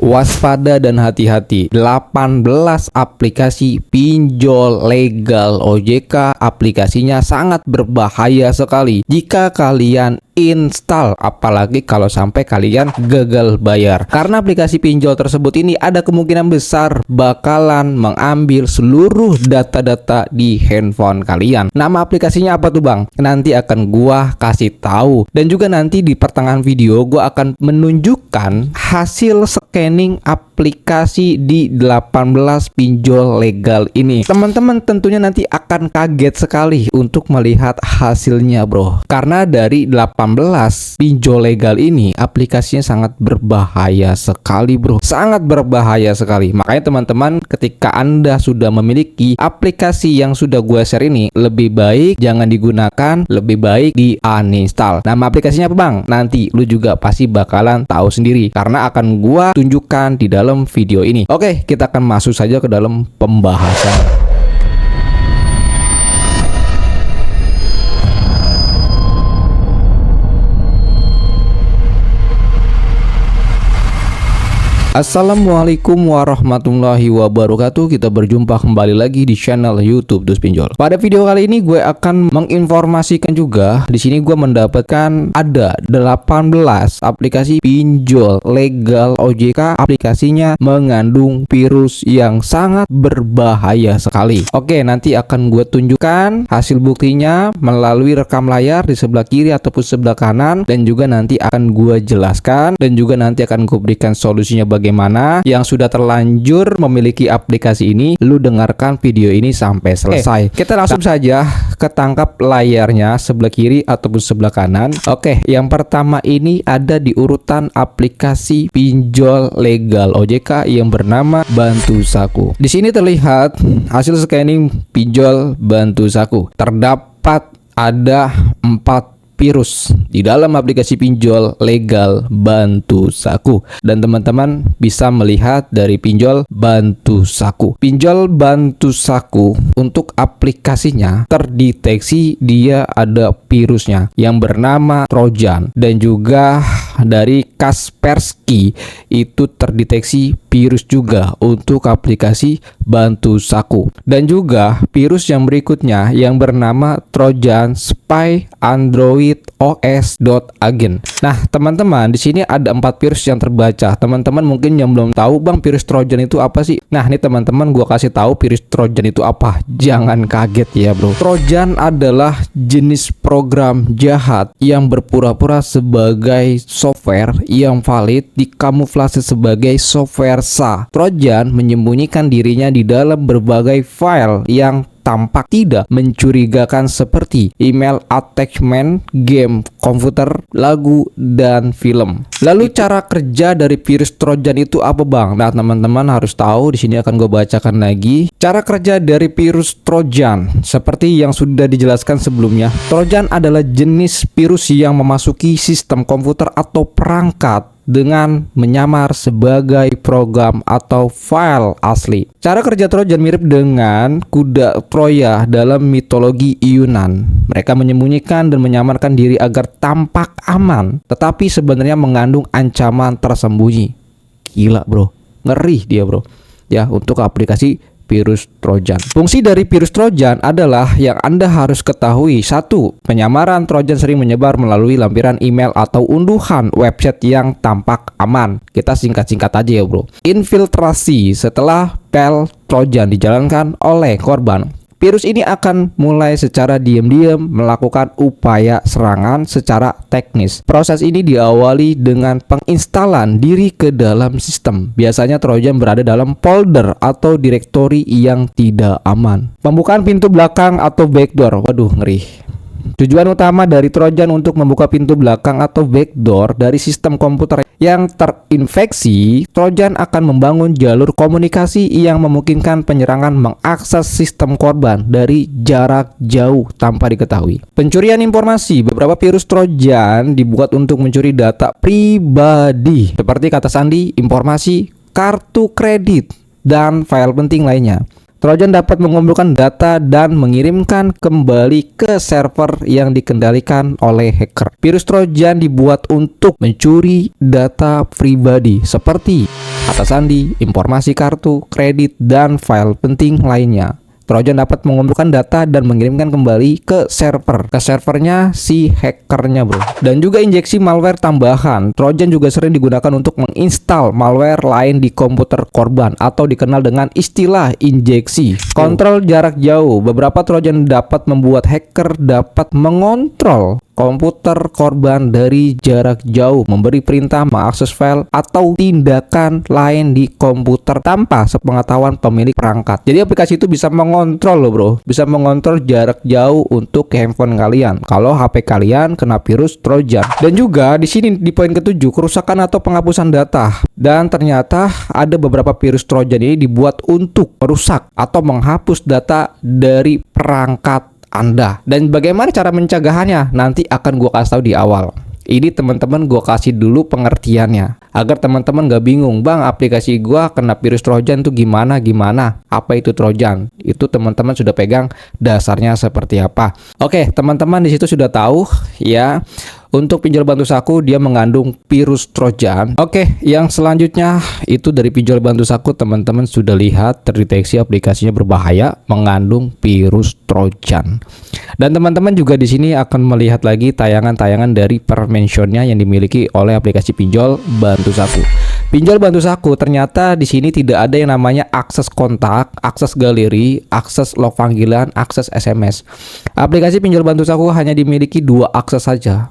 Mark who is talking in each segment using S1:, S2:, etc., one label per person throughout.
S1: Waspada dan hati-hati, 18 aplikasi pinjol legal OJK aplikasinya sangat berbahaya sekali jika kalian install, apalagi kalau sampai kalian gagal bayar. Karena aplikasi pinjol tersebut ini ada kemungkinan besar bakalan mengambil seluruh data-data di handphone kalian. Nama aplikasinya apa tuh bang? Nanti akan gua kasih tahu, dan juga nanti di pertengahan video gua akan menunjukkan hasil scanning aplikasi di 18 pinjol legal ini. Teman-teman tentunya nanti akan kaget sekali untuk melihat hasilnya bro, karena dari 18 pinjol legal ini aplikasinya sangat berbahaya sekali bro, sangat berbahaya sekali. Makanya teman-teman, ketika Anda sudah memiliki aplikasi yang sudah gue share ini, lebih baik jangan digunakan, lebih baik di uninstall. Nama aplikasinya apa bang? Nanti lu juga pasti bakalan tahu sendiri, karena akan gue tunjukkan di dalam video ini. Oke, kita akan masuk saja ke dalam pembahasan. Assalamualaikum warahmatullahi wabarakatuh. Kita berjumpa kembali lagi di channel YouTube Dus Pinjol. Pada video kali ini gue akan menginformasikan juga, di sini gue mendapatkan ada 18 aplikasi pinjol legal OJK, aplikasinya mengandung virus yang sangat berbahaya sekali. Oke, nanti akan gue tunjukkan hasil buktinya melalui rekam layar di sebelah kiri ataupun sebelah kanan, dan juga nanti akan gue jelaskan, dan juga nanti akan gue berikan solusinya bagaimana. Yang sudah terlanjur memiliki aplikasi ini, lu dengarkan video ini sampai selesai. Kita langsung saja ketangkap layarnya sebelah kiri ataupun sebelah kanan. Oke, yang pertama ini ada di urutan aplikasi pinjol legal OJK yang bernama Bantu Saku. Di sini terlihat hasil scanning pinjol Bantu Saku. Terdapat ada 4 virus di dalam aplikasi pinjol legal Bantu Saku, dan teman-teman bisa melihat dari pinjol Bantu Saku. Pinjol Bantu Saku untuk aplikasinya terdeteksi dia ada virusnya yang bernama Trojan, dan juga dari Kaspersky itu terdeteksi virus juga untuk aplikasi Bantu Saku, dan juga virus yang berikutnya yang bernama Trojan Spy Android OS.agent. Nah, teman-teman, di sini ada 4 virus yang terbaca. Teman-teman mungkin yang belum tahu, bang, virus Trojan itu apa sih? Nah, ini teman-teman gua kasih tahu virus Trojan itu apa. Jangan kaget ya, bro. Trojan adalah jenis program jahat yang berpura-pura sebagai software yang valid dikamuflase sebagai software sah. Trojan menyembunyikan dirinya di dalam berbagai file yang tampak tidak mencurigakan seperti email attachment, game, komputer, lagu, dan film. Lalu cara kerja dari virus Trojan itu apa bang? Nah, teman-teman harus tahu, di sini akan gue bacakan lagi. Cara kerja dari virus Trojan seperti yang sudah dijelaskan sebelumnya. Trojan adalah jenis virus yang memasuki sistem komputer atau perangkat dengan menyamar sebagai program atau file asli. Cara kerja Trojan mirip dengan kuda Troya dalam mitologi Yunan. Mereka menyembunyikan dan menyamarkan diri agar tampak aman, tetapi sebenarnya mengandung ancaman tersembunyi. Gila bro, ngeri dia bro. Ya, untuk aplikasi virus Trojan. Fungsi dari virus Trojan adalah yang Anda harus ketahui. 1. Penyamaran Trojan sering menyebar melalui lampiran email atau unduhan website yang tampak aman. Kita singkat-singkat aja ya bro. Infiltrasi. Setelah file Trojan dijalankan oleh korban, virus ini akan mulai secara diam-diam melakukan upaya serangan secara teknis. Proses ini diawali dengan penginstalan diri ke dalam sistem. Biasanya Trojan berada dalam folder atau direktori yang tidak aman. Pembukaan pintu belakang atau backdoor. Waduh, ngeri. Tujuan utama dari Trojan untuk membuka pintu belakang atau backdoor dari sistem komputer yang terinfeksi. Trojan akan membangun jalur komunikasi yang memungkinkan penyerangan mengakses sistem korban dari jarak jauh tanpa diketahui. Pencurian informasi. Beberapa virus Trojan dibuat untuk mencuri data pribadi seperti kata sandi, informasi, kartu kredit, dan file penting lainnya. Trojan dapat mengumpulkan data dan mengirimkan kembali ke server yang dikendalikan oleh hacker. Virus Trojan dibuat untuk mencuri data pribadi seperti kata sandi, informasi kartu, kredit, dan file penting lainnya. Trojan dapat mengumpulkan data dan mengirimkan kembali ke servernya si hackernya, bro. Dan juga injeksi malware tambahan. Trojan juga sering digunakan untuk menginstal malware lain di komputer korban atau dikenal dengan istilah injeksi. Kontrol jarak jauh. Beberapa Trojan dapat membuat hacker dapat mengontrol komputer korban dari jarak jauh, memberi perintah mengakses file atau tindakan lain di komputer tanpa sepengetahuan pemilik perangkat. Jadi aplikasi itu bisa mengontrol loh, bro, bisa mengontrol jarak jauh untuk handphone kalian kalau HP kalian kena virus Trojan. Dan juga di sini di poin ketujuh, kerusakan atau penghapusan data. Dan ternyata ada beberapa virus Trojan ini dibuat untuk merusak atau menghapus data dari perangkat Anda. Dan bagaimana cara mencegahnya? Nanti akan gue kasih tahu di awal. Ini teman-teman gue kasih dulu pengertiannya agar teman-teman gak bingung, bang aplikasi gue kena virus Trojan tuh gimana? Apa itu Trojan? Itu teman-teman sudah pegang dasarnya seperti apa. Oke, teman-teman di situ sudah tahu ya. Untuk pinjol bantu saku dia mengandung virus Trojan. Oke, yang selanjutnya itu dari pinjol bantu saku teman-teman sudah lihat terdeteksi aplikasinya berbahaya mengandung virus Trojan. Dan teman-teman juga di sini akan melihat lagi tayangan-tayangan dari permentionnya yang dimiliki oleh aplikasi pinjol bantu saku. Pinjol bantu saku ternyata di sini tidak ada yang namanya akses kontak, akses galeri, akses log panggilan, akses SMS. Aplikasi pinjol bantu saku hanya dimiliki 2 akses saja.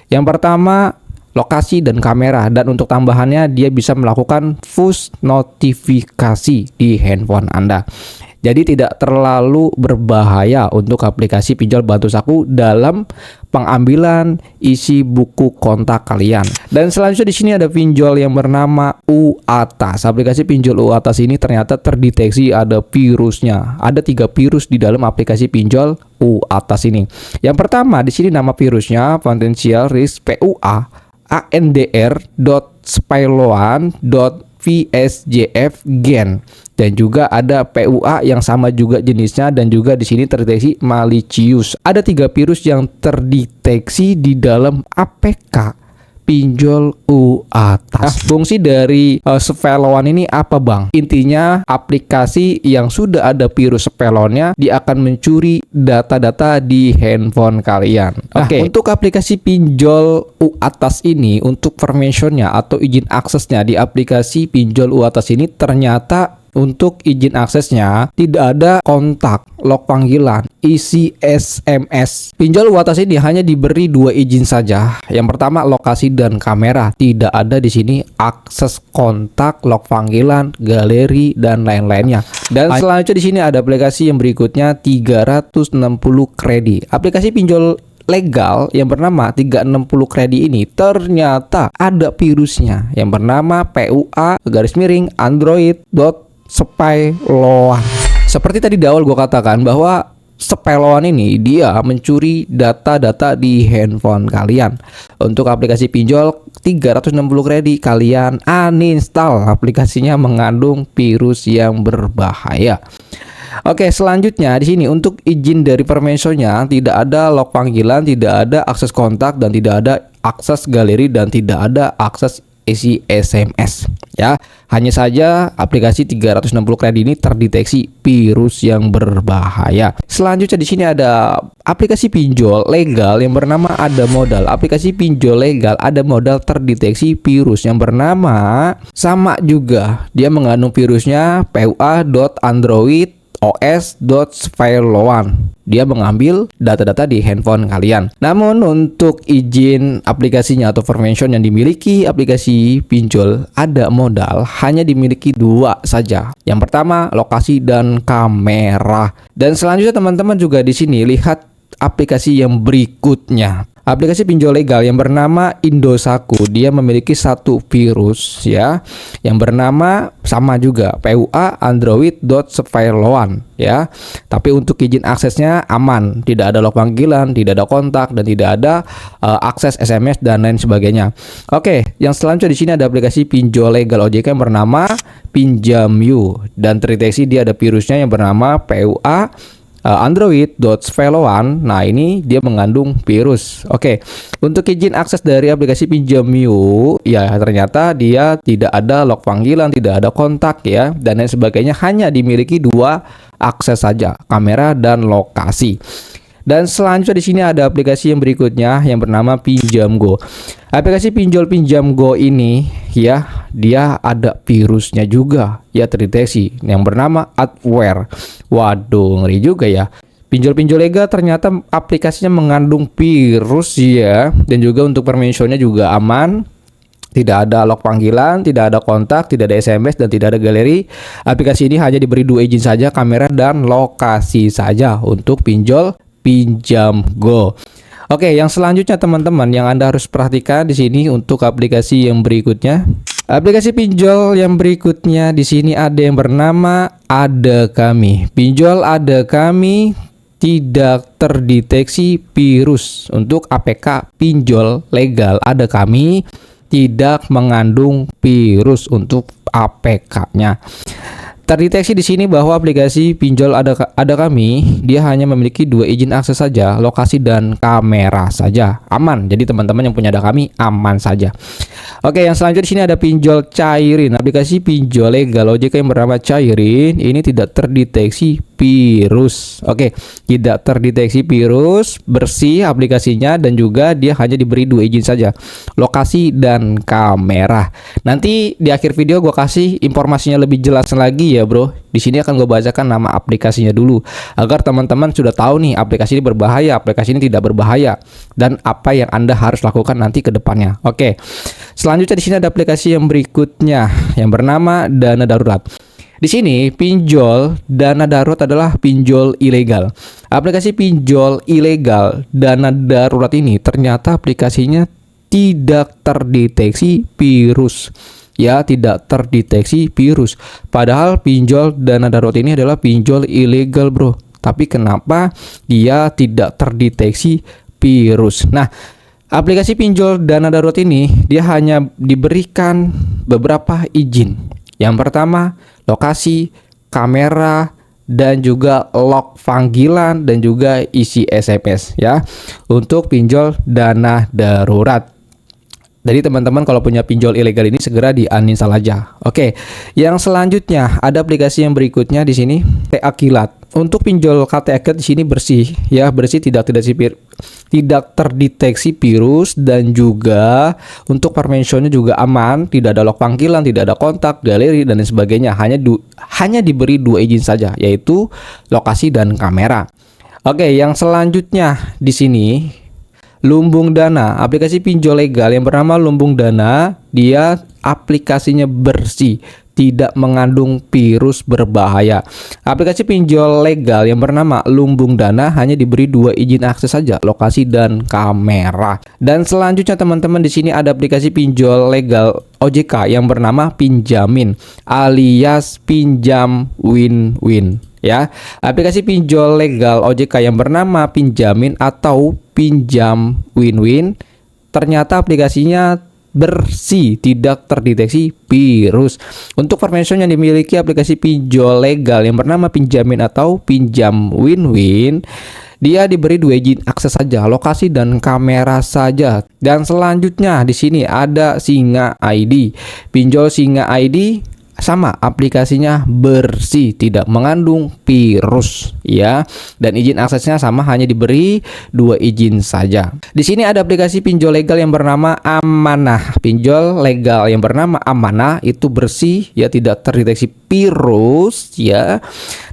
S1: Yang pertama lokasi dan kamera, dan untuk tambahannya dia bisa melakukan push notifikasi di handphone Anda. Jadi tidak terlalu berbahaya untuk aplikasi pinjol bantu saku dalam pengambilan isi buku kontak kalian. Dan selanjutnya di sini ada pinjol yang bernama UATAS. Aplikasi pinjol UATAS ini ternyata terdeteksi ada virusnya. Ada 3 virus di dalam aplikasi pinjol UATAS ini. Yang pertama di sini nama virusnya Potential Risk PUA andr.spyloan.vsjf gen. Dan juga ada PUA yang sama juga jenisnya, dan juga di sini terdeteksi malicious. Ada 3 virus yang terdeteksi di dalam APK pinjol UATAS. Fungsi dari spyloan ini apa, bang? Intinya aplikasi yang sudah ada virus spyloannya dia akan mencuri data-data di handphone kalian. Oke. Untuk aplikasi pinjol UATAS ini, untuk permissionnya atau izin aksesnya di aplikasi pinjol UATAS ini ternyata untuk izin aksesnya tidak ada kontak, log panggilan, isi SMS. Pinjol UATAS ini hanya diberi 2 izin saja. Yang pertama lokasi dan kamera. Tidak ada di sini akses kontak, log panggilan, galeri, dan lain-lainnya. Dan selanjutnya di sini ada aplikasi yang berikutnya 360 kredi. Aplikasi pinjol legal yang bernama 360 kredi ini ternyata ada virusnya yang bernama PUA _Android.spyloan. Seperti tadi di awal gue katakan bahwa spyloan ini dia mencuri data-data di handphone kalian. Untuk aplikasi pinjol 360 kredi kalian uninstall, aplikasinya mengandung virus yang berbahaya. Oke, selanjutnya di sini untuk izin dari permissionnya tidak ada log panggilan, tidak ada akses kontak, dan tidak ada akses galeri, dan tidak ada akses isi SMS ya. Hanya saja aplikasi 360 kredi ini terdeteksi virus yang berbahaya. Selanjutnya di sini ada aplikasi pinjol legal yang bernama Ada Modal. Aplikasi pinjol legal Ada Modal terdeteksi virus yang bernama sama juga, dia mengandung virusnya PUA.Android.os.spyloan. Dia mengambil data-data di handphone kalian. Namun untuk izin aplikasinya atau permission yang dimiliki aplikasi pinjol Ada Modal hanya dimiliki 2 saja. Yang pertama lokasi dan kamera. Dan selanjutnya teman-teman juga di sini lihat aplikasi yang berikutnya. Aplikasi pinjol legal yang bernama Indossaku, dia memiliki 1 virus ya, yang bernama sama juga PUA Android.spyloan ya. Tapi untuk izin aksesnya aman, tidak ada log panggilan, tidak ada kontak, dan tidak ada akses SMS dan lain sebagainya. Oke, yang selanjutnya di sini ada aplikasi pinjol legal OJK yang bernama Pinjam You, dan terdeteksi dia ada virusnya yang bernama PUA Android.Veloan. Nah, ini dia mengandung virus. Oke, untuk izin akses dari aplikasi Pinjam You, ya ternyata dia tidak ada log panggilan, tidak ada kontak ya, dan lain sebagainya, hanya dimiliki dua akses saja, kamera dan lokasi. Dan selanjutnya di sini ada aplikasi yang berikutnya yang bernama Pinjam Go. Aplikasi pinjol Pinjam Go ini ya, dia ada virusnya juga ya, terdeteksi yang bernama adware. Waduh, ngeri juga ya. Pinjol-pinjol legal ternyata aplikasinya mengandung virus ya, dan juga untuk permissionnya juga aman. Tidak ada log panggilan, tidak ada kontak, tidak ada SMS, dan tidak ada galeri. Aplikasi ini hanya diberi dua izin saja, kamera dan lokasi saja untuk pinjol Pinjam Go. Oke, yang selanjutnya teman-teman yang Anda harus perhatikan di sini untuk aplikasi yang berikutnya. Aplikasi pinjol yang berikutnya di sini ada yang bernama Ada Kami. Pinjol Ada Kami tidak terdeteksi virus. Untuk APK pinjol legal Ada Kami tidak mengandung virus untuk APK-nya. Terdeteksi di sini bahwa aplikasi pinjol ada kami, dia hanya memiliki dua izin akses saja, lokasi dan kamera saja. Aman. Jadi teman-teman yang punya Ada Kami aman saja. Oke, yang selanjutnya di sini ada pinjol Cairin. Aplikasi pinjol legal OJK yang bernama Cairin ini tidak terdeteksi virus. Oke, tidak terdeteksi virus, bersih aplikasinya, dan juga dia hanya diberi dua izin saja, lokasi dan kamera. Nanti di akhir video gue kasih informasinya lebih jelas lagi ya bro. Di sini akan gue bacakan nama aplikasinya dulu agar teman-teman sudah tahu nih aplikasi ini berbahaya, aplikasi ini tidak berbahaya, dan apa yang Anda harus lakukan nanti ke depannya. Oke. Selanjutnya di sini ada aplikasi yang berikutnya yang bernama Dana Darurat. Di sini pinjol Dana Darurat adalah pinjol ilegal. Aplikasi pinjol ilegal Dana Darurat ini ternyata aplikasinya tidak terdeteksi virus. Ya, tidak terdeteksi virus. Padahal pinjol Dana Darurat ini adalah pinjol ilegal, bro. Tapi kenapa dia tidak terdeteksi virus? Nah, aplikasi pinjol Dana Darurat ini dia hanya diberikan beberapa izin. Yang pertama, lokasi, kamera, dan juga log panggilan, dan juga isi SMS ya, untuk pinjol Dana Darurat. Jadi teman-teman kalau punya pinjol ilegal ini segera di-uninstall aja. Oke, yang selanjutnya ada aplikasi yang berikutnya di sini, KTA Kilat. Untuk pinjol KTA Kilat di sini bersih ya, bersih, tidak terdeteksi virus, dan juga untuk permissionnya juga aman, tidak ada log panggilan, tidak ada kontak, galeri, dan lain sebagainya. Hanya diberi dua izin saja, yaitu lokasi dan kamera. Oke, yang selanjutnya di sini Lumbung Dana, aplikasi pinjol legal yang bernama Lumbung Dana, dia aplikasinya bersih, tidak mengandung virus berbahaya. Aplikasi pinjol legal yang bernama Lumbung Dana hanya diberi dua izin akses saja, lokasi dan kamera. Dan selanjutnya teman-teman di sini ada aplikasi pinjol legal OJK yang bernama Pinjamin alias Pinjam Win-Win. Ya, aplikasi pinjol legal OJK yang bernama Pinjamin atau Pinjam Win-Win ternyata aplikasinya bersih, tidak terdeteksi virus. Untuk permission yang dimiliki aplikasi pinjol legal yang bernama Pinjamin atau Pinjam Win-Win, dia diberi dua izin akses saja, lokasi dan kamera saja. Dan selanjutnya di sini ada Singa ID. Pinjol Singa ID sama, aplikasinya bersih, tidak mengandung virus ya, dan izin aksesnya sama, hanya diberi dua izin saja. Di sini ada aplikasi pinjol legal yang bernama Amanah. Pinjol legal yang bernama Amanah itu bersih ya, tidak terdeteksi virus ya.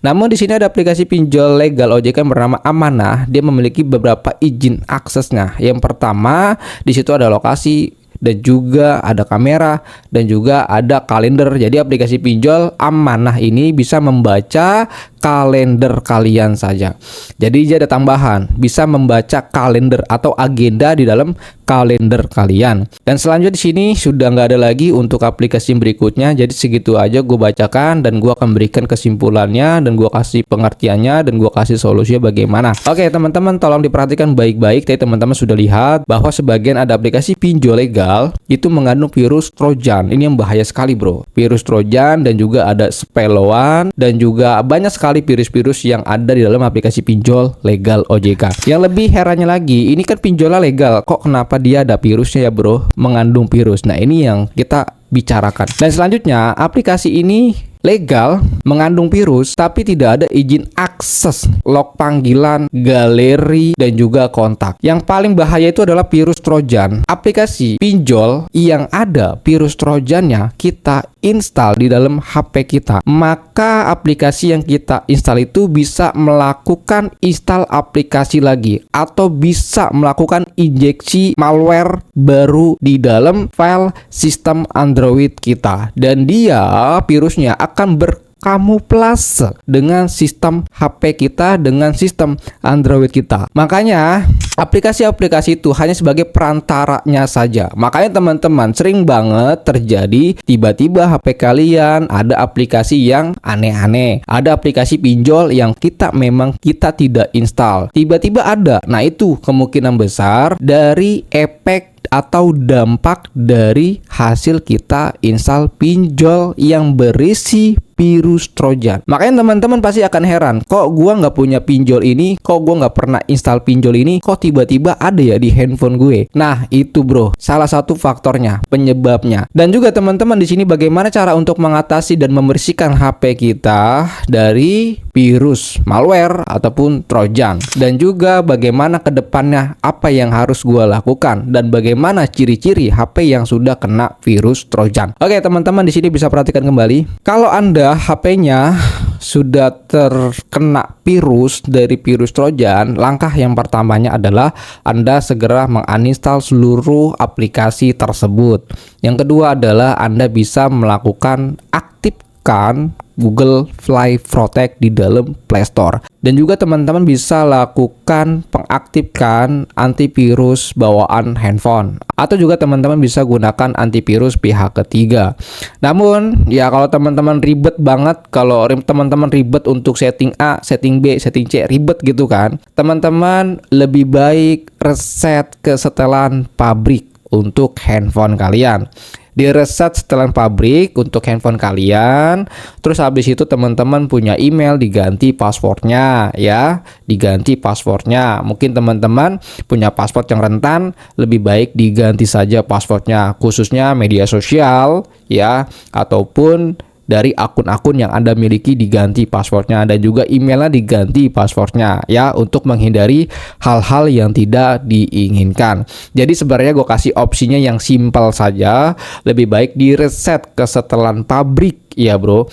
S1: Namun di sini ada aplikasi pinjol legal OJK yang bernama Amanah, dia memiliki beberapa izin aksesnya. Yang pertama, di situ ada lokasi, dan juga ada kamera, dan juga ada kalender. Jadi aplikasi pinjol Amanah ini bisa membaca kalender kalian saja. Jadi dia ada tambahan, bisa membaca kalender atau agenda di dalam kalender kalian. Dan selanjutnya di sini sudah nggak ada lagi untuk aplikasi berikutnya. Jadi segitu aja gue bacakan, dan gue akan berikan kesimpulannya, dan gue kasih pengertiannya, dan gue kasih solusinya bagaimana. Oke teman-teman, tolong diperhatikan baik-baik. Tadi teman-teman sudah lihat bahwa sebagian ada aplikasi pinjol legal ilegal itu mengandung virus Trojan. Ini yang bahaya sekali, bro. Virus Trojan dan juga ada spell-one dan juga banyak sekali virus-virus yang ada di dalam aplikasi pinjol legal OJK. Yang lebih herannya lagi, ini kan pinjolnya legal, kok kenapa dia ada virusnya ya, bro? Mengandung virus. Nah, ini yang kita bicarakan. Dan selanjutnya, aplikasi ini legal, mengandung virus, tapi tidak ada izin akses, log panggilan, galeri, dan juga kontak. Yang paling bahaya itu adalah virus Trojan. Aplikasi pinjol yang ada virus Trojannya kita install di dalam HP kita, maka aplikasi yang kita install itu bisa melakukan install aplikasi lagi atau bisa melakukan injeksi malware baru di dalam file sistem Android kita, dan dia virusnya akan berkamuflase dengan sistem HP kita, dengan sistem Android kita. Makanya aplikasi-aplikasi itu hanya sebagai perantaranya saja. Makanya teman-teman, sering banget terjadi tiba-tiba HP kalian ada aplikasi yang aneh-aneh, ada aplikasi pinjol yang memang kita tidak install, tiba-tiba ada. Nah, itu kemungkinan besar dari efek atau dampak dari hasil kita install pinjol yang berisi virus Trojan. Makanya teman-teman pasti akan heran, kok gua nggak punya pinjol ini, kok gua nggak pernah install pinjol ini, kok tiba-tiba ada ya di handphone gue. Nah, itu bro, salah satu faktornya, penyebabnya. Dan juga teman-teman di sini bagaimana cara untuk mengatasi dan membersihkan HP kita dari virus malware ataupun Trojan. Dan juga bagaimana kedepannya apa yang harus gua lakukan dan bagaimana ciri-ciri HP yang sudah kena virus Trojan. Oke, teman-teman di sini bisa perhatikan kembali. Kalau Anda HP-nya sudah terkena virus dari virus Trojan, langkah yang pertamanya adalah Anda segera menguninstall seluruh aplikasi tersebut. Yang kedua adalah Anda bisa melakukan aktifkan Google Play Protect di dalam Play Store. Dan juga teman-teman bisa lakukan pengaktifkan antivirus bawaan handphone, atau juga teman-teman bisa gunakan antivirus pihak ketiga. Namun ya kalau teman-teman ribet banget, kalau teman-teman ribet untuk setting A, setting B, setting C, ribet gitu kan, teman-teman lebih baik reset kesetelan pabrik untuk handphone kalian. Di reset setelan pabrik untuk handphone kalian, terus habis itu teman-teman punya email diganti passwordnya ya, diganti passwordnya. Mungkin teman-teman punya password yang rentan, lebih baik diganti saja passwordnya, khususnya media sosial ya, ataupun dari akun-akun yang Anda miliki diganti passwordnya, dan juga emailnya diganti passwordnya ya, untuk menghindari hal-hal yang tidak diinginkan. Jadi sebenarnya gue kasih opsinya yang simpel saja, lebih baik di reset kesetelan pabrik ya bro.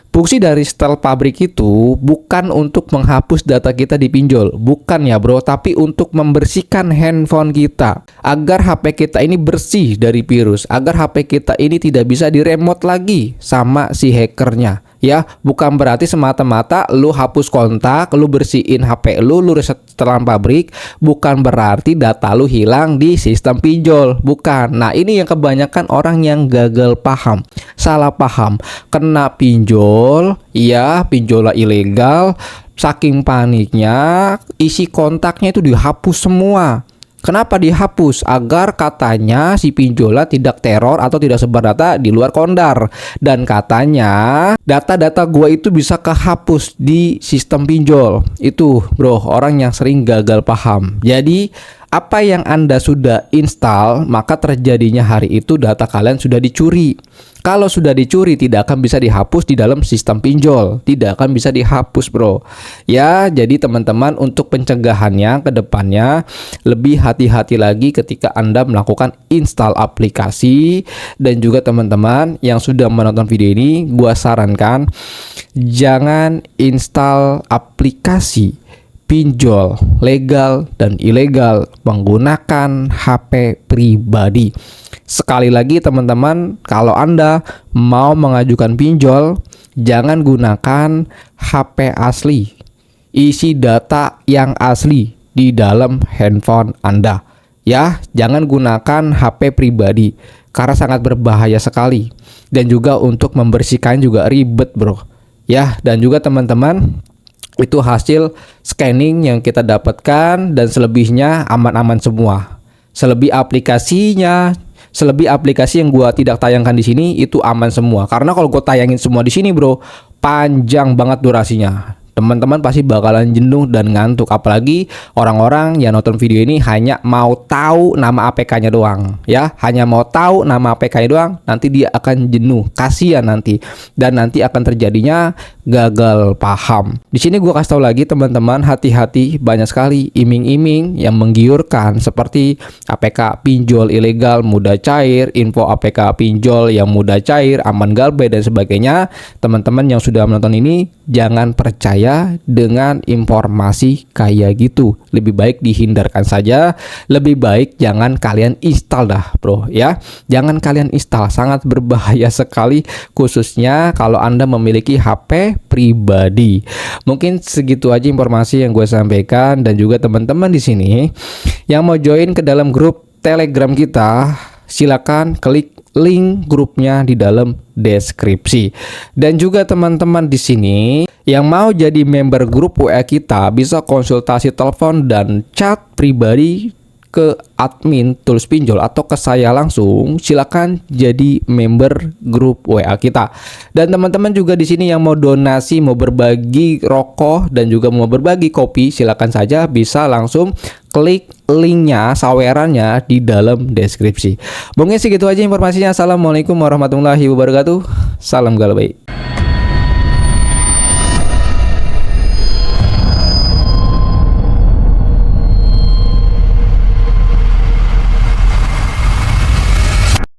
S1: Fungsi dari setel pabrik itu bukan untuk menghapus data kita di pinjol, bukan ya bro, tapi untuk membersihkan handphone kita agar HP kita ini bersih dari virus, agar HP kita ini tidak bisa diremote lagi sama si hackernya. Ya, bukan berarti semata-mata lu hapus kontak, lu bersihin HP lu reset setelan pabrik, bukan berarti data lu hilang di sistem pinjol, bukan. Nah, ini yang kebanyakan orang yang gagal paham, salah paham, kena pinjol, ya pinjol ilegal, saking paniknya isi kontaknya itu dihapus semua. Kenapa dihapus? Agar katanya si pinjola tidak teror atau tidak sebar data di luar kondar. Dan katanya data-data gua itu bisa kehapus di sistem pinjol. Itu bro, orang yang sering gagal paham. Jadi apa yang Anda sudah install, maka terjadinya hari itu data kalian sudah dicuri. Kalau sudah dicuri tidak akan bisa dihapus di dalam sistem pinjol, tidak akan bisa dihapus bro. Ya, jadi teman-teman untuk pencegahannya ke depannya lebih hati-hati lagi ketika Anda melakukan install aplikasi. Dan juga teman-teman yang sudah menonton video ini, gua sarankan jangan install aplikasi pinjol legal dan ilegal menggunakan HP pribadi. Sekali lagi teman-teman, kalau Anda mau mengajukan pinjol, jangan gunakan HP asli. Isi data yang asli di dalam handphone Anda. Ya, jangan gunakan HP pribadi karena sangat berbahaya sekali. Dan juga untuk membersihkan juga ribet bro. Ya, dan juga teman-teman, itu hasil scanning yang kita dapatkan dan selebihnya aman-aman semua. Selebih aplikasinya, Selebih aplikasi yang gua tidak tayangkan di sini itu aman semua. Karena kalau gue tayangin semua di sini, bro, panjang banget durasinya. Teman-teman pasti bakalan jenuh dan ngantuk, apalagi orang-orang yang nonton video ini hanya mau tahu nama APK-nya doang, ya, hanya mau tahu nama APK-nya doang, nanti dia akan jenuh, kasihan nanti, dan nanti akan terjadinya gagal paham. Di sini gua kasih tahu lagi teman-teman, hati-hati, banyak sekali iming-iming yang menggiurkan seperti APK pinjol ilegal mudah cair, info APK pinjol yang mudah cair, aman galbay dan sebagainya. Teman-teman yang sudah menonton ini jangan percaya dengan informasi kayak gitu. Lebih baik dihindarkan saja. Lebih baik jangan kalian install dah, bro, ya. Jangan kalian install, sangat berbahaya sekali, khususnya kalau Anda memiliki HP pribadi. Mungkin segitu aja informasi yang gue sampaikan, dan juga teman-teman di sini yang mau join ke dalam grup Telegram kita, silakan klik link grupnya di dalam deskripsi. Dan juga teman-teman di sini yang mau jadi member grup WA kita bisa konsultasi telepon dan chat pribadi ke admin Tools Pinjol atau ke saya langsung. Silakan jadi member grup WA kita. Dan teman-teman juga di sini yang mau donasi, mau berbagi rokok dan juga mau berbagi kopi, silakan saja bisa langsung klik linknya, sawerannya di dalam deskripsi. Mungkin segitu aja informasinya. Assalamualaikum warahmatullahi wabarakatuh. Salam galbay.